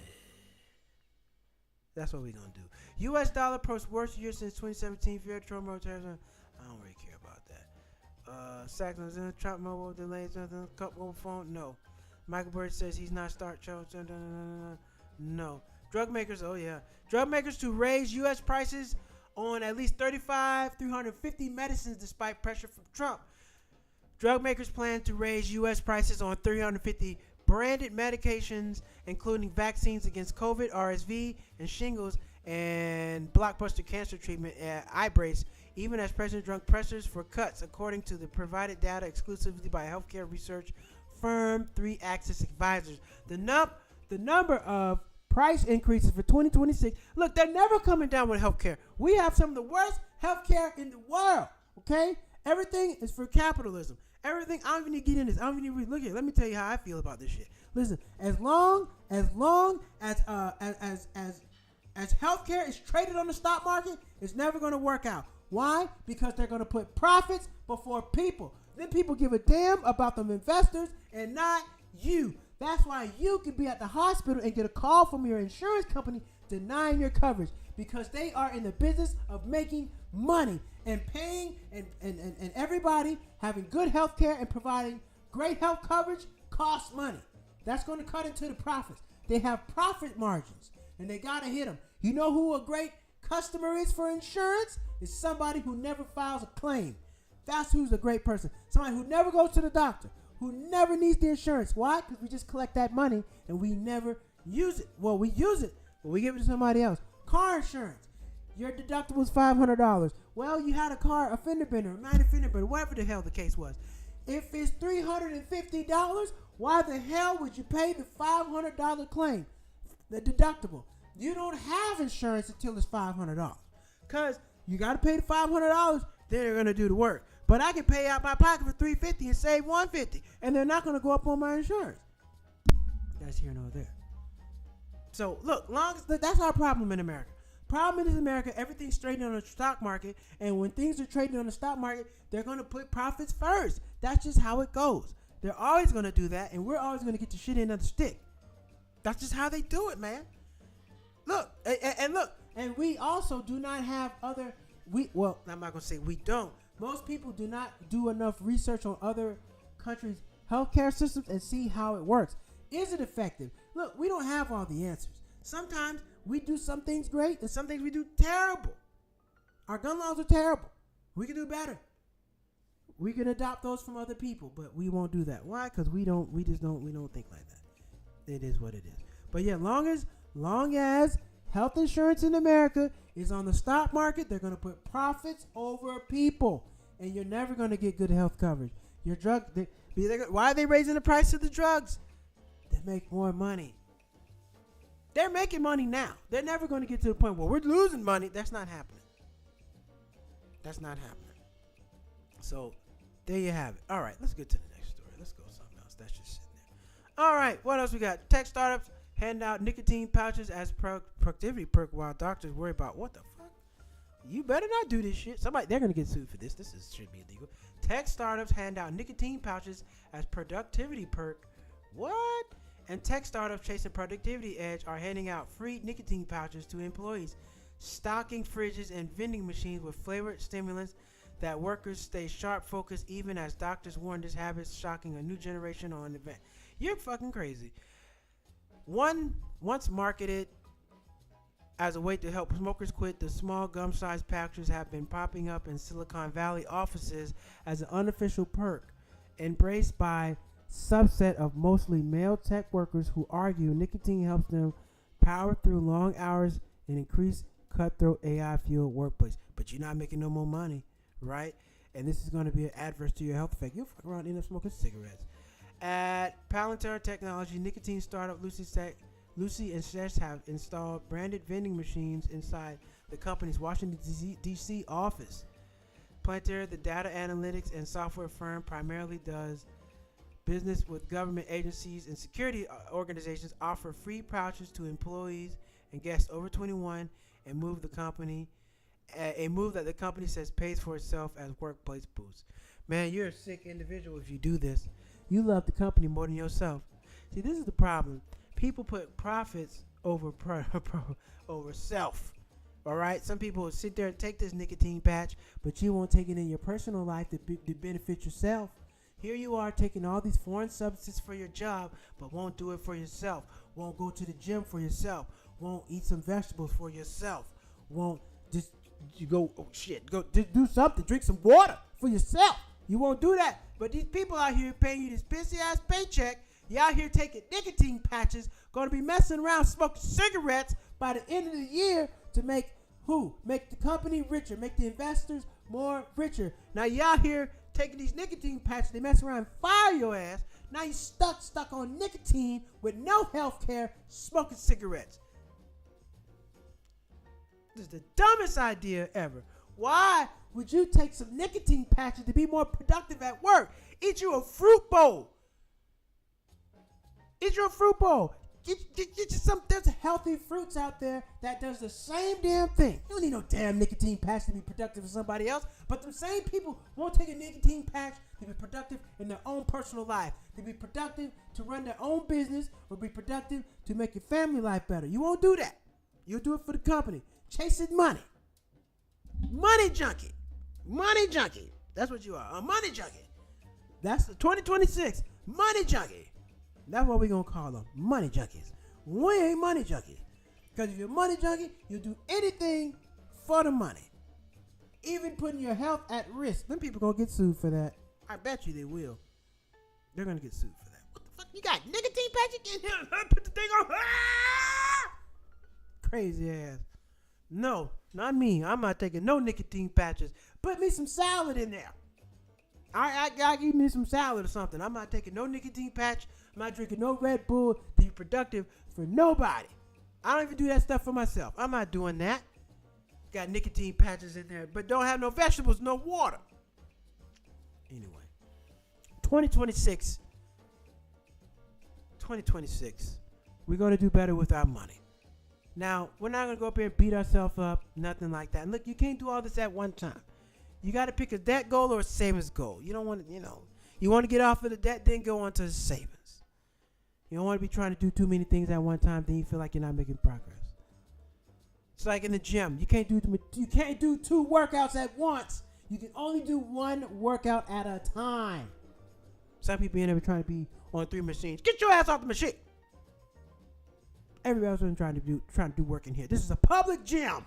That's what we're going to do. U.S. dollar posts worst year since 2017. Fear Trump terrorism. I don't really care about that. Saxon's in Trump mobile delays. Cup mobile phone. No. Michael Bird says he's not start show. No. Drug makers. Oh, yeah. Drug makers to raise U.S. prices on at least 350 medicines despite pressure from Trump. Drug makers plan to raise U.S. prices on 350 branded medications, including vaccines against COVID, RSV, and shingles, and blockbuster cancer treatment at iBrace, even as President Trump pressures for cuts, according to the provided data exclusively by healthcare research firm 3 Axis Advisors. The number of price increases for 2026. Look, they're never coming down with healthcare. We have some of the worst healthcare in the world. Okay, everything is for capitalism. Everything. I don't even need to get in this. I don't even need to look at it. Let me tell you how I feel about this shit. Listen, as long as healthcare is traded on the stock market, it's never going to work out. Why? Because they're going to put profits before people. Then people give a damn about them investors and not you. That's why you could be at the hospital and get a call from your insurance company denying your coverage, because they are in the business of making money and paying and everybody having good health care and providing great health coverage costs money. That's going to cut into the profits. They have profit margins and they got to hit them. You know who a great customer is for insurance? Is somebody who never files a claim. That's who's a great person. Somebody who never goes to the doctor, who never needs the insurance. Why? Because we just collect that money and we never use it. Well, we use it, but we give it to somebody else. Car insurance. Your deductible is $500. Well, you had a fender bender, a minor fender bender, whatever the hell the case was. If it's $350, why the hell would you pay the $500 claim, the deductible? You don't have insurance until it's $500. Because you got to pay the $500, then they're going to do the work. But I can pay out my pocket for $350 and save $150, and they're not going to go up on my insurance. That's here nor there. So look, that's our problem in America. Problem in America, everything's traded on the stock market, and when things are traded on the stock market, they're going to put profits first. That's just how it goes. They're always going to do that, and we're always going to get the shit in of the stick. That's just how they do it, man. Look, and we also do not have other. Well, I'm not going to say we don't. Most people do not do enough research on other countries' healthcare systems and see how it works. Is it effective? Look, we don't have all the answers. Sometimes we do some things great and some things we do terrible. Our gun laws are terrible. We can do better. We can adopt those from other people, but we won't do that. Why? Because we don't think like that. It is what it is. But yeah, long as health insurance in America is on the stock market, they're going to put profits over people, and you're never going to get good health coverage. Why are they raising the price of the drugs? They make more money. They're making money now. They're never going to get to the point where we're losing money. That's not happening. That's not happening. So there you have it. All right, let's get to the next story. Let's go to something else. That's just sitting there. All right, what else we got? Tech startups hand out nicotine pouches as productivity perk while doctors worry about what the fuck. You better not do this shit. They're gonna get sued for this. Should be illegal. Tech startups hand out nicotine pouches as productivity perk. What? And tech startups chasing productivity edge are handing out free nicotine pouches to employees, stocking fridges and vending machines with flavored stimulants that workers stay sharp focused even as doctors warn this habit's shocking a new generation on the event. You're fucking crazy. Once marketed as a way to help smokers quit, the small gum-sized pouches have been popping up in Silicon Valley offices as an unofficial perk, embraced by subset of mostly male tech workers who argue nicotine helps them power through long hours and increase cutthroat AI-fueled workplace. But you're not making no more money, right? And this is going to be adverse to your health effect. You'll fuck around and end up smoking cigarettes. At Palantir Technology, nicotine startup Lucy and Sesh have installed branded vending machines inside the company's Washington, D.C. office. Palantir, the data analytics and software firm, primarily does Business with government agencies and security organizations offer free pouches to employees and guests over 21 and move the company a move that the company says pays for itself as workplace boost. Man, you're a sick individual if you do this. You love the company more than yourself. See, this is the problem. People put profits over over self. All right? Some people will sit there and take this nicotine patch, but you won't take it in your personal life to benefit yourself. Here you are taking all these foreign substances for your job, but won't do it for yourself. Won't go to the gym for yourself. Won't eat some vegetables for yourself. Won't just go do something. Drink some water for yourself. You won't do that. But these people out here paying you this pissy ass paycheck, you out here taking nicotine patches, going to be messing around smoking cigarettes by the end of the year to make who? Make the company richer, make the investors more richer. Now you out here taking these nicotine patches, they mess around and fire your ass. Now you stuck on nicotine with no health care, smoking cigarettes. This is the dumbest idea ever. Why would you take some nicotine patches to be more productive at work? Eat you a fruit bowl. Eat your fruit bowl. Get you some. There's healthy fruits out there that does the same damn thing. You don't need no damn nicotine patch to be productive for somebody else. But the same people won't take a nicotine patch to be productive in their own personal life, to be productive to run their own business, or be productive to make your family life better. You won't do that. You'll do it for the company. Chasing money. Money junkie. Money junkie. That's what you are. A money junkie. That's the 2026 money junkie. That's what we're going to call them. Money junkies. We ain't money junkies. Because if you're a money junkie, you'll do anything for the money. Even putting your health at risk. Them people going to get sued for that. I bet you they will. They're going to get sued for that. What the fuck? You got nicotine patch in here? Put the thing on. Ah! Crazy ass. No, not me. I'm not taking no nicotine patches. Put me some salad in there. I give me some salad or something. I'm not taking no nicotine patch. I'm not drinking no Red Bull to be productive for nobody. I don't even do that stuff for myself. I'm not doing that. Got nicotine patches in there, but don't have no vegetables, no water. Anyway, 2026, we're going to do better with our money. Now, we're not going to go up here and beat ourselves up, nothing like that. And look, you can't do all this at one time. You got to pick a debt goal or a savings goal. You don't want to, you want to get off of the debt, then go on to the savings. You don't want to be trying to do too many things at one time, then you feel like you're not making progress. It's like in the gym. You can't do 2 workouts at once. You can only do 1 workout at a time. Some people ain't ever trying to be on 3 machines. Get your ass off the machine. Everybody else is trying to do work in here. This is a public gym.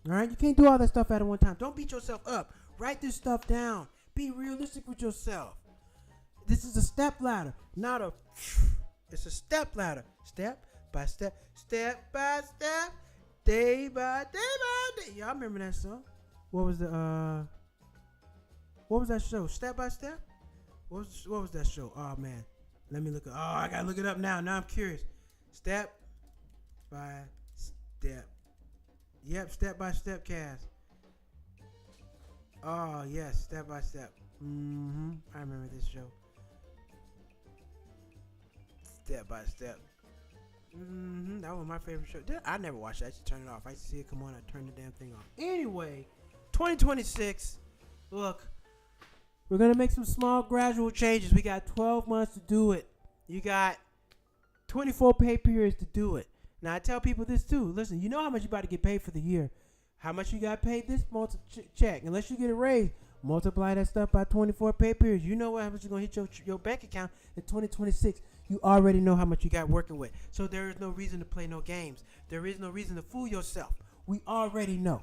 All right? You can't do all that stuff at one time. Don't beat yourself up. Write this stuff down. Be realistic with yourself. This is a step ladder, not a. It's a step ladder. Step by step, step by step, day by day by day. Y'all remember that song? What was that show? Step by Step? What was that show? Oh man, let me look. I gotta look it up now. Now I'm curious. Step by step. Yep, Step by Step cast. Oh yes, Step by Step. I remember this show. Step by Step. That was my favorite show. I never watched it. I used to turn it off. I used to see it come on. I turned the damn thing off. Anyway, 2026. Look, we're going to make some small gradual changes. We got 12 months to do it. You got 24 pay periods to do it. Now, I tell people this too. Listen, you know how much you about to get paid for the year. How much you got paid this month check. Unless you get a raise, multiply that stuff by 24 pay periods. You know how much is going to hit your bank account in 2026. You already know how much you got working with. So there is no reason to play no games. There is no reason to fool yourself. We already know.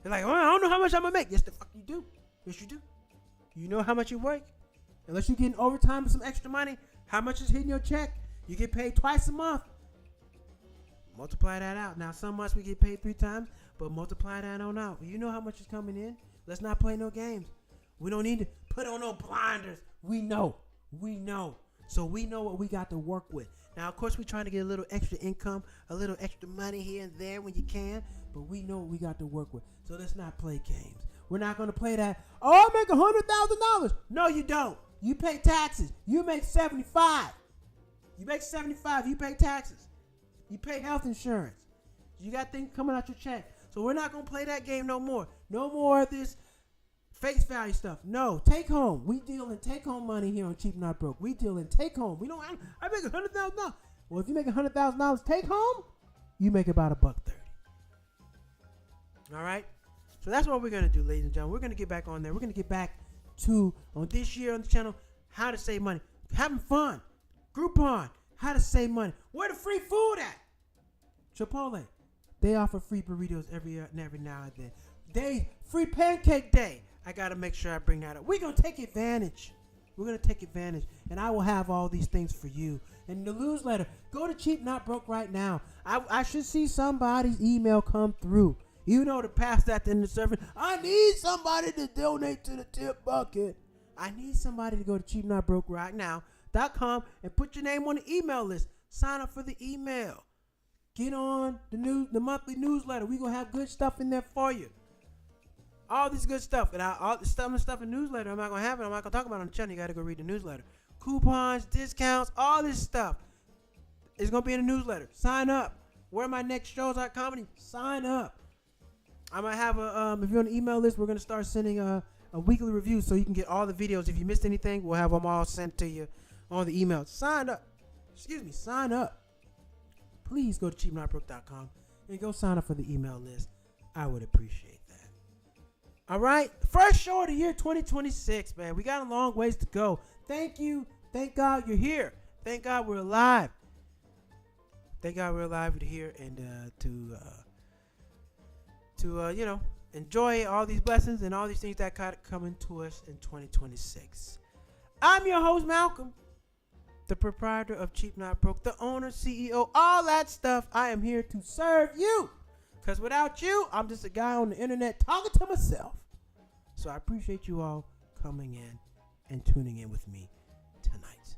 They're like, I don't know how much I'm going to make. Yes, the fuck you do. Yes, you do. You know how much you work. Unless you're getting overtime with some extra money, how much is hitting your check? You get paid twice a month. Multiply that out. Now, some months we get paid 3 times, but multiply that on out. You know how much is coming in. Let's not play no games. We don't need to put on no blinders. We know. So we know what we got to work with. Now, of course, we're trying to get a little extra income, a little extra money here and there when you can, but we know what we got to work with. So let's not play games. We're not going to play that, I make $100,000. No, you don't. You pay taxes. You make 75. You make 75. You pay taxes. You pay health insurance. You got things coming out your check. So we're not going to play that game no more. No more of this face value stuff. No, take home. We deal in take home money here on Cheap Not Broke. We deal in take home. We don't. I make $100,000. Well, if you make $100,000 take home, you make about $130. All right. So that's what we're gonna do, ladies and gentlemen. We're gonna get back on there. We're gonna get back to on this year on the channel how to save money, having fun, Groupon, how to save money. Where the free food at? Chipotle. They offer free burritos every now and then. Free pancake day. I got to make sure I bring that up. We're going to take advantage. We're going to take advantage. And I will have all these things for you. And the newsletter, go to Cheap Not Broke right now. I should see somebody's email come through. You know to pass that in the service. I need somebody to donate to the tip bucket. I need somebody to go to cheapnotbroke right now.com and put your name on the email list. Sign up for the email. Get on the monthly newsletter. We're going to have good stuff in there for you. All this good stuff. And all the stuff in the newsletter, I'm not going to have it. I'm not going to talk about it on the channel. You got to go read the newsletter. Coupons, discounts, all this stuff is going to be in the newsletter. Sign up. Where my next shows are comedy, sign up. I might have if you're on the email list, we're going to start sending a weekly review so you can get all the videos. If you missed anything, we'll have them all sent to you on the email. Sign up. Sign up. Please go to cheapnotbroke.com and go sign up for the email list. I would appreciate that. All right. First show of the year 2026, man. We got a long ways to go. Thank you. Thank God you're here. Thank God we're alive. Thank God we're alive here and to enjoy all these blessings and all these things that coming to us in 2026. I'm your host, Malcolm, the proprietor of Cheap Not Broke, the owner, CEO, all that stuff. I am here to serve you. Because without you, I'm just a guy on the internet talking to myself. So I appreciate you all coming in and tuning in with me tonight.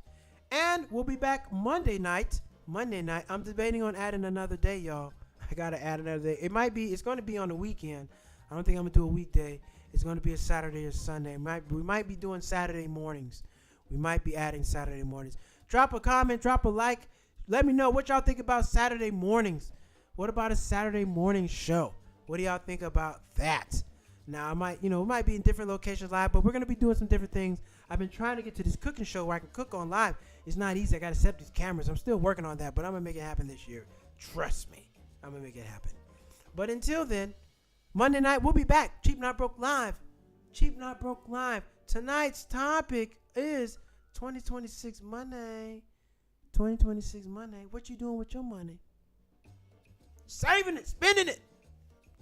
And we'll be back Monday night. I'm debating on adding another day, y'all. I got to add another day. It's going to be on the weekend. I don't think I'm going to do a weekday. It's going to be a Saturday or Sunday. We might be doing Saturday mornings. We might be adding Saturday mornings. Drop a comment, drop a like. Let me know what y'all think about Saturday mornings. What about a Saturday morning show? What do y'all think about that? Now, it might be in different locations live, but we're going to be doing some different things. I've been trying to get to this cooking show where I can cook on live. It's not easy. I got to set these cameras. I'm still working on that, but I'm going to make it happen this year. Trust me. I'm going to make it happen. But until then, Monday night, we'll be back. Cheap Not Broke Live. Cheap Not Broke Live. Tonight's topic is 2026 money. 2026 money. What you doing with your money? Saving it, spending it.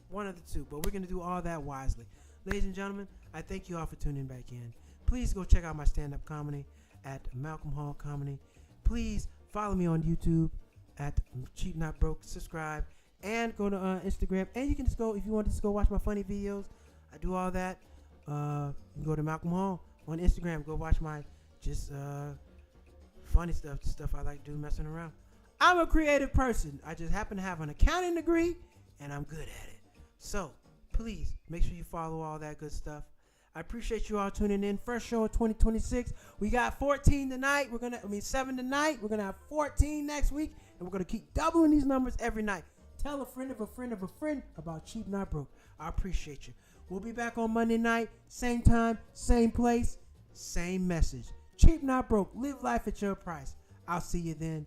One of the two, but we're going to do all that wisely. Ladies and gentlemen, I thank you all for tuning back in. Please go check out my stand-up comedy at Malcolm Hall Comedy. Please follow me on YouTube at Cheap Not Broke. Subscribe and go to Instagram. And you can just go, if you want to just go watch my funny videos, I do all that. You can go to Malcolm Hall on Instagram. Go watch my just funny stuff, the stuff I like to do messing around. I'm a creative person. I just happen to have an accounting degree, and I'm good at it. So, please, make sure you follow all that good stuff. I appreciate you all tuning in. First show of 2026. We got 14 tonight. 7 tonight. We're going to have 14 next week, and we're going to keep doubling these numbers every night. Tell a friend of a friend of a friend about Cheap Not Broke. I appreciate you. We'll be back on Monday night. Same time, same place, same message. Cheap Not Broke. Live life at your price. I'll see you then.